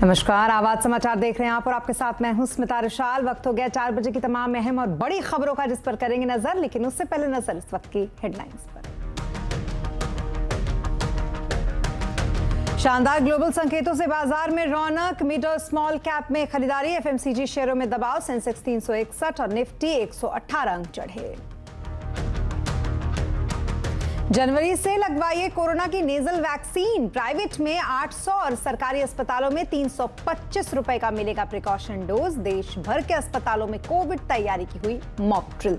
नमस्कार, आवाज समाचार देख रहे हैं आप और आपके साथ मैं हूं स्मिता रिशाल। वक्त हो गया 4 बजे की तमाम अहम और बड़ी खबरों का, जिस पर करेंगे नजर। लेकिन उससे पहले नजर इस वक्त की हेडलाइंस पर। शानदार ग्लोबल संकेतों से बाजार में रौनक, मिड और स्मॉल कैप में खरीदारी, एफएमसीजी शेयरों में दबाव, सेंसेक्स 361 और निफ्टी 118 अंक चढ़े। जनवरी से लगवाइए कोरोना की नेजल वैक्सीन, प्राइवेट में 800 और सरकारी अस्पतालों में 325 रुपए का मिलेगा प्रिकॉशन डोज। देश भर के अस्पतालों में कोविड तैयारी की हुई मॉक ड्रिल।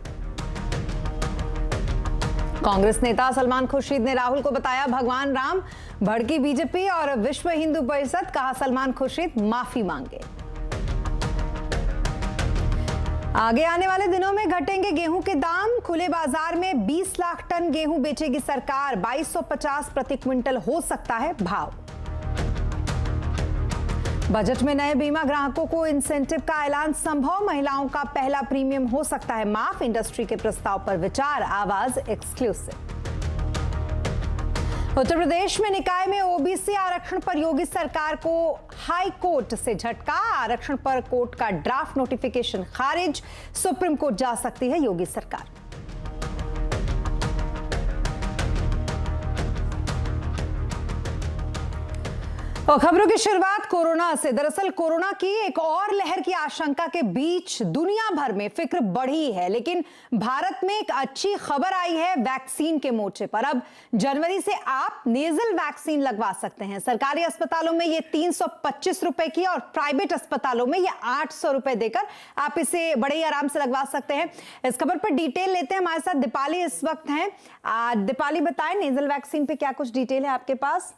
कांग्रेस नेता सलमान खुर्शीद ने राहुल को बताया भगवान राम, भड़की बीजेपी और विश्व हिंदू परिषद, कहा सलमान खुर्शीद माफी मांगे। आगे आने वाले दिनों में घटेंगे गेहूं के दाम, खुले बाजार में 20 लाख टन गेहूं बेचेगी सरकार, 2250 प्रति क्विंटल हो सकता है भाव। बजट में नए बीमा ग्राहकों को इंसेंटिव का ऐलान संभव, महिलाओं का पहला प्रीमियम हो सकता है माफ, इंडस्ट्री के प्रस्ताव पर विचार, आवाज एक्सक्लूसिव। उत्तर प्रदेश में निकाय में ओबीसी आरक्षण पर योगी सरकार को हाई कोर्ट से झटका, आरक्षण पर कोर्ट का ड्राफ्ट नोटिफिकेशन खारिज, सुप्रीम कोर्ट जा सकती है योगी सरकार। और खबरों की शुरुआत कोरोना से। दरअसल कोरोना की एक और लहर की आशंका के बीच दुनिया भर में फिक्र बढ़ी है, लेकिन भारत में एक अच्छी खबर आई है वैक्सीन के मोर्चे पर। अब जनवरी से आप नेजल वैक्सीन लगवा सकते हैं। सरकारी अस्पतालों में ये 325 रुपए की और प्राइवेट अस्पतालों में ये 800 रुपए देकर आप इसे बड़े ही आराम से लगवा सकते हैं। इस खबर पर डिटेल लेते हैं, हमारे साथ दीपाली इस वक्त हैं। दीपाली बताएं, नेजल वैक्सीन पे क्या कुछ डिटेल है आपके पास?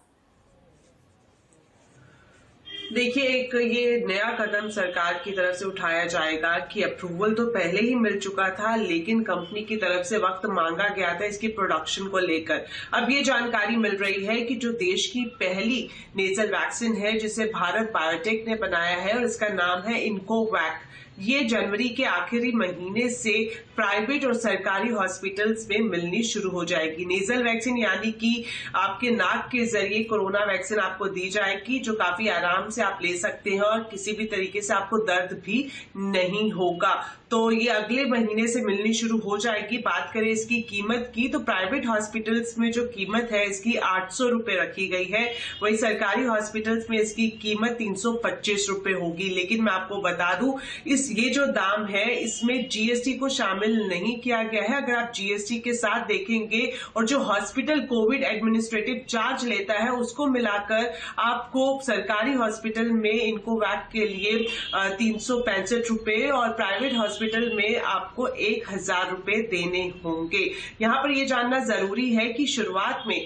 देखिए, एक ये नया कदम सरकार की तरफ से उठाया जाएगा कि अप्रूवल तो पहले ही मिल चुका था, लेकिन कंपनी की तरफ से वक्त मांगा गया था इसकी प्रोडक्शन को लेकर। अब ये जानकारी मिल रही है कि जो देश की पहली नेजल वैक्सीन है, जिसे भारत बायोटेक ने बनाया है और इसका नाम है इनकोवैक, ये जनवरी के आखिरी महीने से प्राइवेट और सरकारी हॉस्पिटल्स में मिलनी शुरू हो जाएगी। नेजल वैक्सीन यानी कि आपके नाक के जरिए कोरोना वैक्सीन आपको दी जाएगी, जो काफी आराम से आप ले सकते हैं और किसी भी तरीके से आपको दर्द भी नहीं होगा। तो ये अगले महीने से मिलनी शुरू हो जाएगी। बात करें इसकी कीमत की, तो प्राइवेट हॉस्पिटल्स में जो कीमत है इसकी 800 रुपए रखी गई है, वही सरकारी हॉस्पिटल्स में इसकी कीमत 325 रुपए होगी। लेकिन मैं आपको बता दूं, ये जो दाम है इसमें जीएसटी को शामिल नहीं किया गया है। अगर आप जीएसटी के साथ देखेंगे और जो हॉस्पिटल कोविड एडमिनिस्ट्रेटिव चार्ज लेता है उसको मिलाकर आपको सरकारी हॉस्पिटल में इनकोवैक के लिए 365 रुपए और प्राइवेट हॉस्पिटल में आपको 1000 रुपए देने होंगे। यहां पर यह जानना जरूरी है कि शुरुआत में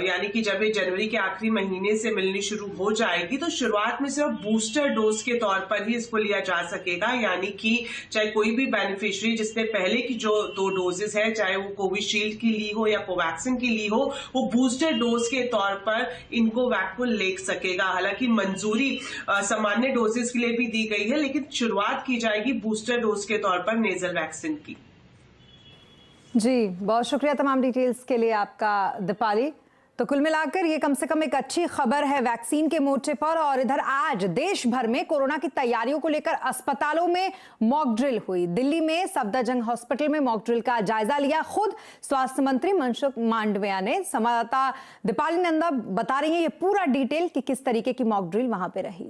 यानी कि जब ये जनवरी के आखिरी महीने से मिलनी शुरू हो जाएगी, तो शुरुआत में सिर्फ बूस्टर डोज के तौर पर ही इसको लिया जा सकेगा। यानी कि चाहे कोई भी बेनिफिशियरी जिसने पहले की जो 2 डोजेस है, चाहे वो कोविशील्ड की ली हो या कोवैक्सिन की ली हो, वो बूस्टर डोज के तौर पर इनकोवैक को ले सकेगा। हालांकि मंजूरी सामान्य डोजेस के लिए भी दी गई है, लेकिन शुरुआत की जाएगी बूस्टर डोज के तौर पर नेजल वैक्सीन की। जी, बहुत शुक्रिया तमाम डिटेल्स के लिए आपका दीपाली। तो कुल मिलाकर ये कम से कम एक अच्छी खबर है वैक्सीन के मोर्चे पर। और इधर आज देश भर में कोरोना की तैयारियों को लेकर अस्पतालों में मॉक ड्रिल हुई। दिल्ली में सफदरजंग हॉस्पिटल में मॉक ड्रिल का जायजा लिया खुद स्वास्थ्य मंत्री मनसुख मांडविया ने। संवाददाता दीपाली नंदा बता रही है ये पूरा डिटेल कि किस तरीके की मॉक ड्रिल वहां पे रही।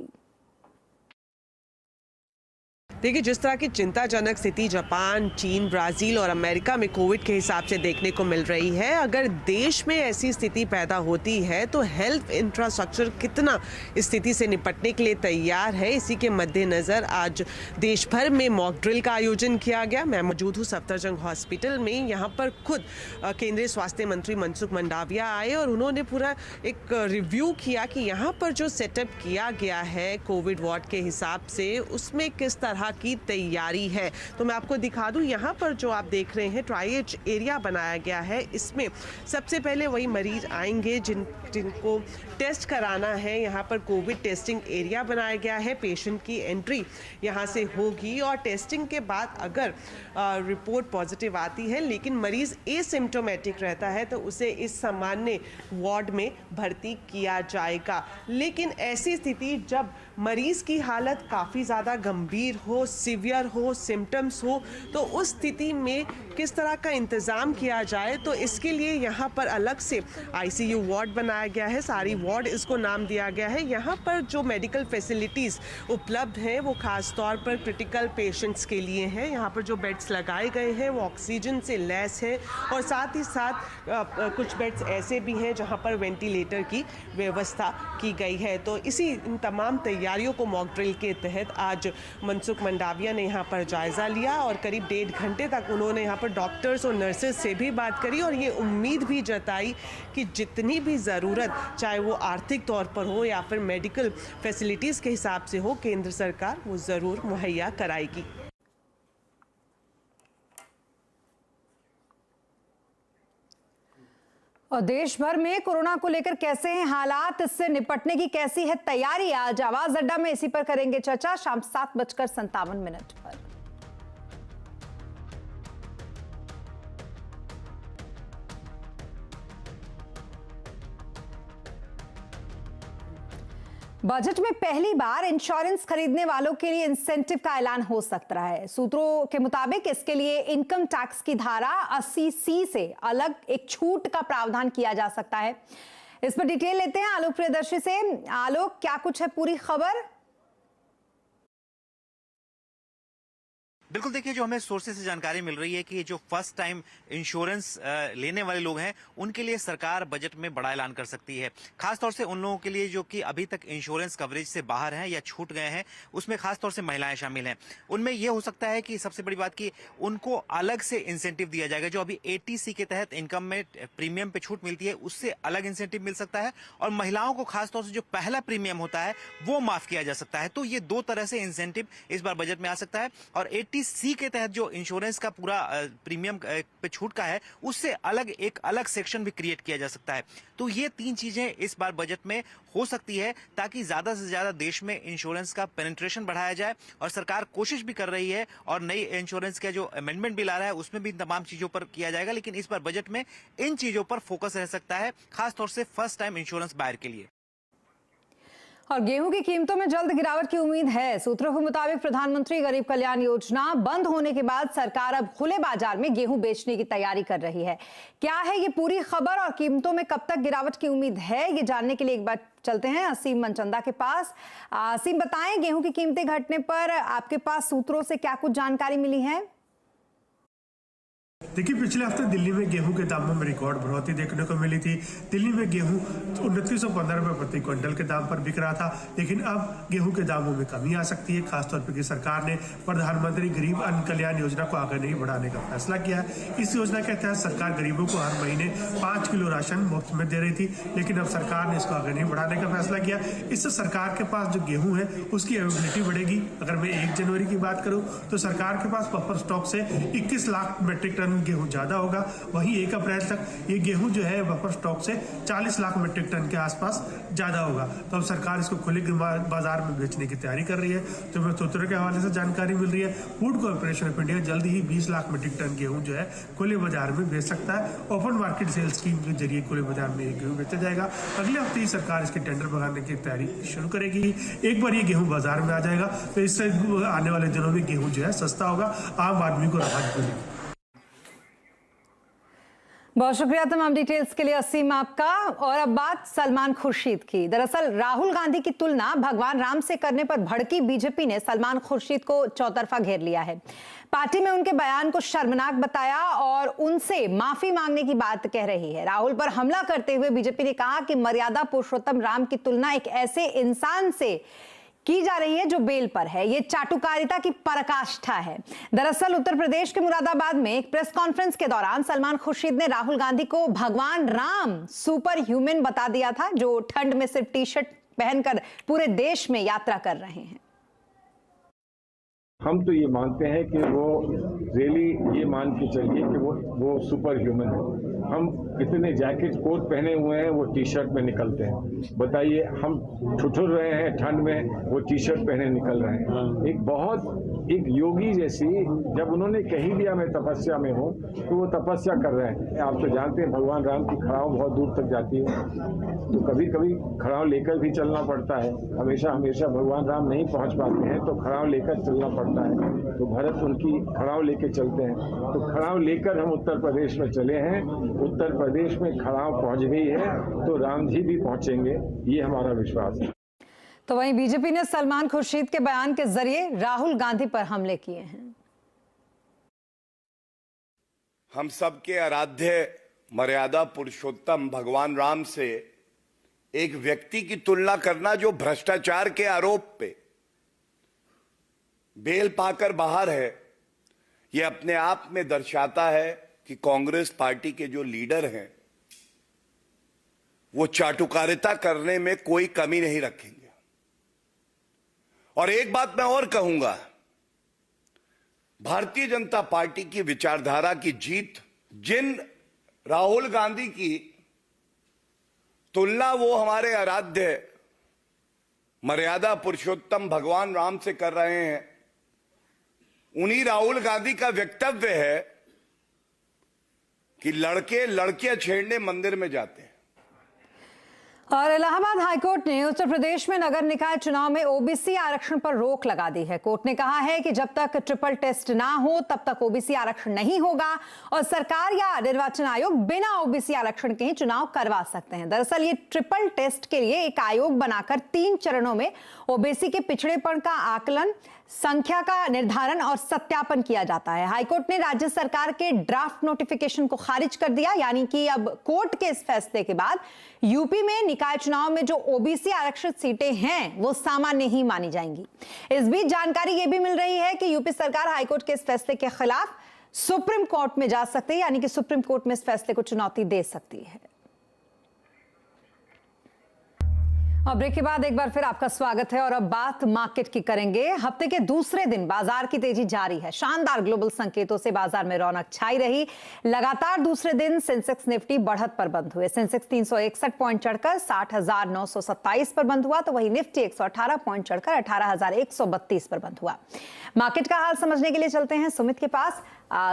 देखिए, जिस तरह की चिंताजनक स्थिति जापान, चीन, ब्राजील और अमेरिका में कोविड के हिसाब से देखने को मिल रही है, अगर देश में ऐसी स्थिति पैदा होती है तो हेल्थ इंफ्रास्ट्रक्चर कितना इस स्थिति से निपटने के लिए तैयार है, इसी के मद्देनजर आज देश भर में मॉक ड्रिल का आयोजन किया गया। मैं मौजूद हूँ सफदरजंग हॉस्पिटल में। यहाँ पर खुद केंद्रीय स्वास्थ्य मंत्री मनसुख मांडविया आए और उन्होंने पूरा एक रिव्यू किया कि यहाँ पर जो सेटअप किया गया है कोविड वार्ड के हिसाब से, उसमें किस तरह की तैयारी है। तो मैं आपको दिखा दूं, यहाँ पर जो आप देख रहे हैं ट्राइएज एरिया बनाया गया है। इसमें सबसे पहले वही मरीज आएंगे जिनको टेस्ट कराना है। यहाँ पर कोविड टेस्टिंग एरिया बनाया गया है। पेशेंट की एंट्री यहाँ से होगी और टेस्टिंग के बाद अगर रिपोर्ट पॉजिटिव आती है लेकिन मरीज एसिम्प्टोमेटिक रहता है तो उसे इस सामान्य वार्ड में भर्ती किया जाएगा। लेकिन ऐसी स्थिति जब मरीज की हालत काफ़ी ज़्यादा गंभीर हो, सीवियर हो, सिम्टम्स हो, तो उस स्थिति में किस तरह का इंतज़ाम किया जाए, तो इसके लिए यहाँ पर अलग से आईसीयू वार्ड बनाया गया है। सारी वार्ड इसको नाम दिया गया है। यहाँ पर जो मेडिकल फैसिलिटीज़ उपलब्ध हैं वो खास तौर पर क्रिटिकल पेशेंट्स के लिए हैं। यहाँ पर जो बेड्स लगाए गए हैं वो ऑक्सीजन से लैस हैं और साथ ही साथ कुछ बेड्स ऐसे भी हैं जहाँ पर वेंटिलेटर की व्यवस्था की गई है। तो इसी इन तमाम तैयारियों को मॉक ड्रिल के तहत आज मनसुख मंडाविया ने यहाँ पर जायजा लिया और करीब 1.5 घंटे तक उन्होंने यहाँ पर डॉक्टर्स और नर्सेज से भी बात करी और ये उम्मीद भी जताई कि जितनी भी ज़रूरत, चाहे वो आर्थिक तौर पर हो या फिर मेडिकल फैसिलिटीज़ के हिसाब से हो, केंद्र सरकार वो ज़रूर मुहैया कराएगी। और देश भर में कोरोना को लेकर कैसे हैं हालात, इससे निपटने की कैसी है तैयारी, आज आवाज अड्डा में इसी पर करेंगे चर्चा शाम 7:57 पर। बजट में पहली बार इंश्योरेंस खरीदने वालों के लिए इंसेंटिव का ऐलान हो सकता है। सूत्रों के मुताबिक इसके लिए इनकम टैक्स की धारा 80C से अलग एक छूट का प्रावधान किया जा सकता है। इस पर डिटेल लेते हैं आलोक प्रियदर्शी से। आलोक, क्या कुछ है पूरी खबर? बिल्कुल, देखिए, जो हमें सोर्सेज से जानकारी मिल रही है कि जो फर्स्ट टाइम इंश्योरेंस लेने वाले लोग हैं उनके लिए सरकार बजट में बड़ा ऐलान कर सकती है। खासतौर से उन लोगों के लिए जो कि अभी तक इंश्योरेंस कवरेज से बाहर हैं या छूट गए हैं, उसमें खासतौर से महिलाएं शामिल हैं। उनमें यह हो सकता है कि सबसे बड़ी बात कि उनको अलग से इंसेंटिव दिया जाएगा। जो अभी 80C के तहत इनकम में प्रीमियम पे छूट मिलती है उससे अलग इंसेंटिव मिल सकता है और महिलाओं को खासतौर से जो पहला प्रीमियम होता है वो माफ किया जा सकता है। तो ये दो तरह से इंसेंटिव इस बार बजट में आ सकता है और 80C के तहत जो इंश्योरेंस का पूरा प्रीमियम पे छूट का है उससे अलग एक अलग सेक्शन भी क्रिएट किया जा सकता है। तो ये तीन चीजें इस बार बजट में हो सकती है ताकि ज्यादा से ज्यादा देश में इंश्योरेंस का पेनिट्रेशन बढ़ाया जाए और सरकार कोशिश भी कर रही है और नई इंश्योरेंस का जो अमेंडमेंट बिल आ रहा है उसमें भी तमाम चीजों पर किया जाएगा। लेकिन इस बार बजट में इन चीजों पर फोकस रह सकता है, खासतौर से फर्स्ट टाइम इंश्योरेंस बायर के लिए। और गेहूं की कीमतों में जल्द गिरावट की उम्मीद है। सूत्रों के मुताबिक प्रधानमंत्री गरीब कल्याण योजना बंद होने के बाद सरकार अब खुले बाजार में गेहूं बेचने की तैयारी कर रही है। क्या है ये पूरी खबर और कीमतों में कब तक गिरावट की उम्मीद है, ये जानने के लिए एक बार चलते हैं असीम मनचंदा के पास। असीम, बताएं, गेहूं की कीमतें घटने पर आपके पास सूत्रों से क्या कुछ जानकारी मिली है? देखिए, पिछले हफ्ते दिल्ली में गेहूं के दामों में रिकॉर्ड बढ़ोतरी देखने को मिली थी। दिल्ली में गेहूं 2915 रुपए प्रति क्विंटल के दाम पर बिक रहा था, लेकिन अब गेहूं के दामों में कमी आ सकती है। खासतौर पर सरकार ने प्रधानमंत्री गरीब अन्न कल्याण योजना को आगे नहीं बढ़ाने का फैसला किया है। इस योजना के तहत सरकार गरीबों को हर महीने 5 किलो राशन मुफ्त में दे रही थी, लेकिन अब सरकार ने इसको आगे नहीं बढ़ाने का फैसला किया। इससे सरकार के पास जो गेहूं है उसकी अवेलेबिलिटी बढ़ेगी। अगर मैं 1 जनवरी की बात करूं तो सरकार के पास बफर स्टॉक से 21 लाख मीट्रिक टन गेहूं ज्यादा होगा। वहीं 1 अप्रैल तक ये गेहूं जो है बफर स्टॉक से 40 लाख मीट्रिक टन के आसपास ज्यादा होगा। तो अब सरकार इसको खुले बाजार में बेचने की तैयारी कर रही है। तो मैं सूत्रों के हवाले से जानकारी मिल रही है, फूड कॉर्पोरेशन ऑफ इंडिया जल्दी ही 20 लाख मीट्रिक टन गेहूं जो है खुले बाजार में बेच सकता है। ओपन मार्केट सेल स्कीम के जरिए खुले बाजार में गेहूं बेचा जाएगा। अगले हफ्ते ही सरकार इसके टेंडर भरने की तैयारी शुरू करेगी। एक बार ये गेहूं बाजार में आ जाएगा तो इससे आने वाले दिनों में गेहूं जो है सस्ता होगा, आम आदमी को राहत मिलेगी। बहुत शुक्रिया तमाम डिटेल्स के लिए असीम आपका। और अब बात सलमान खुर्शीद की। दरअसल राहुल गांधी की तुलना भगवान राम से करने पर भड़की बीजेपी ने सलमान खुर्शीद को चौतरफा घेर लिया है। पार्टी में उनके बयान को शर्मनाक बताया और उनसे माफी मांगने की बात कह रही है। राहुल पर हमला करते हुए बीजेपी ने कहा कि मर्यादा पुरुषोत्तम राम की तुलना एक ऐसे इंसान से की जा रही है जो बेल पर है। ये चाटुकारिता की पराकाष्ठा है। दरअसल उत्तर प्रदेश के मुरादाबाद में एक प्रेस कॉन्फ्रेंस के दौरान सलमान खुर्शीद ने राहुल गांधी को भगवान राम सुपर ह्यूमन बता दिया था, जो ठंड में सिर्फ टी शर्ट पहनकर पूरे देश में यात्रा कर रहे हैं। हम तो ये मानते हैं कि वो रियली ये मान के चलिए कि वो सुपर ह्यूमन है। हम इतने जैकेट कोट पहने हुए हैं, वो टी शर्ट में निकलते हैं। बताइए, हम ठुठुर रहे हैं ठंड में, वो टी शर्ट पहने निकल रहे हैं। एक योगी जैसी, जब उन्होंने कही दिया मैं तपस्या में हूँ, तो वो तपस्या कर रहे हैं। आप तो जानते हैं भगवान राम की खड़ाव बहुत दूर तक जाती है, तो कभी कभी खड़ाव लेकर भी चलना पड़ता है। हमेशा भगवान राम नहीं पहुँच पाते हैं, तो खड़ाव लेकर चलना पड़ता है। तो भरत उनकी खड़ाव लेके चलते हैं, तो खड़ाव लेकर हम उत्तर प्रदेश में चले हैं। उत्तर प्रदेश में खड़ाव पहुँच गई है, तो राम जी भी पहुँचेंगे, ये हमारा विश्वास है। तो वहीं बीजेपी ने सलमान खुर्शीद के बयान के जरिए राहुल गांधी पर हमले किए हैं। हम सबके आराध्य मर्यादा पुरुषोत्तम भगवान राम से एक व्यक्ति की तुलना करना जो भ्रष्टाचार के आरोप पे बेल पाकर बाहर है, यह अपने आप में दर्शाता है कि कांग्रेस पार्टी के जो लीडर हैं वो चाटुकारिता करने में कोई कमी नहीं रखेंगे। और एक बात मैं और कहूंगा, भारतीय जनता पार्टी की विचारधारा की जीत, जिन राहुल गांधी की तुलना वो हमारे आराध्य मर्यादा पुरुषोत्तम भगवान राम से कर रहे हैं, उन्हीं राहुल गांधी का वक्तव्य है कि लड़के लड़कियां छेड़ने मंदिर में जाते हैं। और इलाहाबाद हाईकोर्ट ने उत्तर प्रदेश में नगर निकाय चुनाव में ओबीसी आरक्षण पर रोक लगा दी है। कोर्ट ने कहा है कि जब तक ट्रिपल टेस्ट ना हो तब तक ओबीसी आरक्षण नहीं होगा और सरकार या निर्वाचन आयोग बिना ओबीसी आरक्षण के ही चुनाव करवा सकते हैं। दरअसल ये ट्रिपल टेस्ट के लिए एक आयोग बनाकर 3 चरणों में ओबीसी के पिछड़ेपन का आकलन, संख्या का निर्धारण और सत्यापन किया जाता है। हाईकोर्ट ने राज्य सरकार के ड्राफ्ट नोटिफिकेशन को खारिज कर दिया, यानी कि अब कोर्ट के इस फैसले के बाद यूपी में निकाय चुनाव में जो ओबीसी आरक्षित सीटें हैं वो सामान्य ही मानी जाएंगी। इस बीच जानकारी ये भी मिल रही है कि यूपी सरकार हाईकोर्ट के इस फैसले के खिलाफ सुप्रीम कोर्ट में जा सकती है, यानी कि सुप्रीम कोर्ट में इस फैसले को चुनौती दे सकती है। और ब्रेक के बाद एक बार फिर आपका स्वागत है और अब बात मार्केट की करेंगे। हफ्ते के दूसरे दिन बाजार की तेजी जारी है। शानदार ग्लोबल संकेतों से बाजार में रौनक छाई रही। लगातार दूसरे दिन सेंसेक्स निफ्टी बढ़त पर बंद हुए। सेंसेक्स 361 पॉइंट चढ़कर 60,927 पर बंद हुआ, तो वही निफ्टी 118 पॉइंट चढ़कर 18,132 पर बंद हुआ। मार्केट का हाल समझने के लिए चलते हैं सुमित के पास।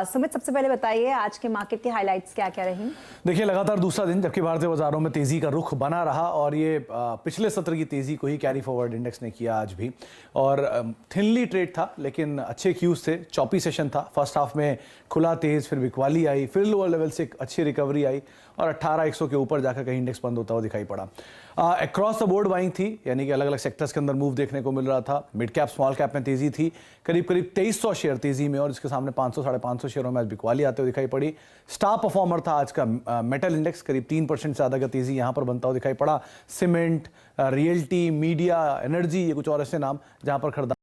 सुमित, सबसे पहले बताइए आज के मार्केट की हाइलाइट्स क्या क्या रही? देखिए, लगातार दूसरा दिन जबकि भारतीय बाजारों में तेजी का रुख बना रहा और ये पिछले सत्र की तेजी को ही कैरी फॉरवर्ड इंडेक्स ने किया आज भी। और थिनली ट्रेड था लेकिन अच्छे क्यूज थे। चॉपी सेशन था। फर्स्ट हाफ में खुला तेज, फिर बिकवाली आई, फिर लोअर लेवल से एक अच्छी रिकवरी आई और 18,100 के ऊपर जाकर कहीं इंडेक्स बंद होता हुआ दिखाई पड़ा। अक्रॉस द बोर्ड बाइंग थी, यानी कि अलग अलग सेक्टर्स के अंदर मूव देखने को मिल रहा था। मिड कैप स्मॉल कैप में तेजी थी, करीब 2300 शेयर तेजी में, और इसके सामने 500 साढ़े 500 शेयरों में आज बिकवाली आते हुए दिखाई पड़ी। स्टार परफॉर्मर था आज का मेटल इंडेक्स, करीब 3% से ज़्यादा का तेजी यहाँ पर बनता हुआ दिखाई पड़ा। सीमेंट, रियल्टी, मीडिया, एनर्जी, ये कुछ और ऐसे नाम जहाँ पर खरीदा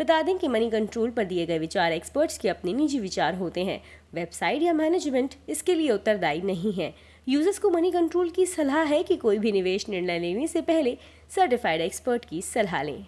बता दें कि मनी कंट्रोल पर दिए गए विचार एक्सपर्ट्स के अपने निजी विचार होते हैं। वेबसाइट या मैनेजमेंट इसके लिए उत्तरदायी नहीं है। यूजर्स को मनी कंट्रोल की सलाह है कि कोई भी निवेश निर्णय लेने से पहले सर्टिफाइड एक्सपर्ट की सलाह लें।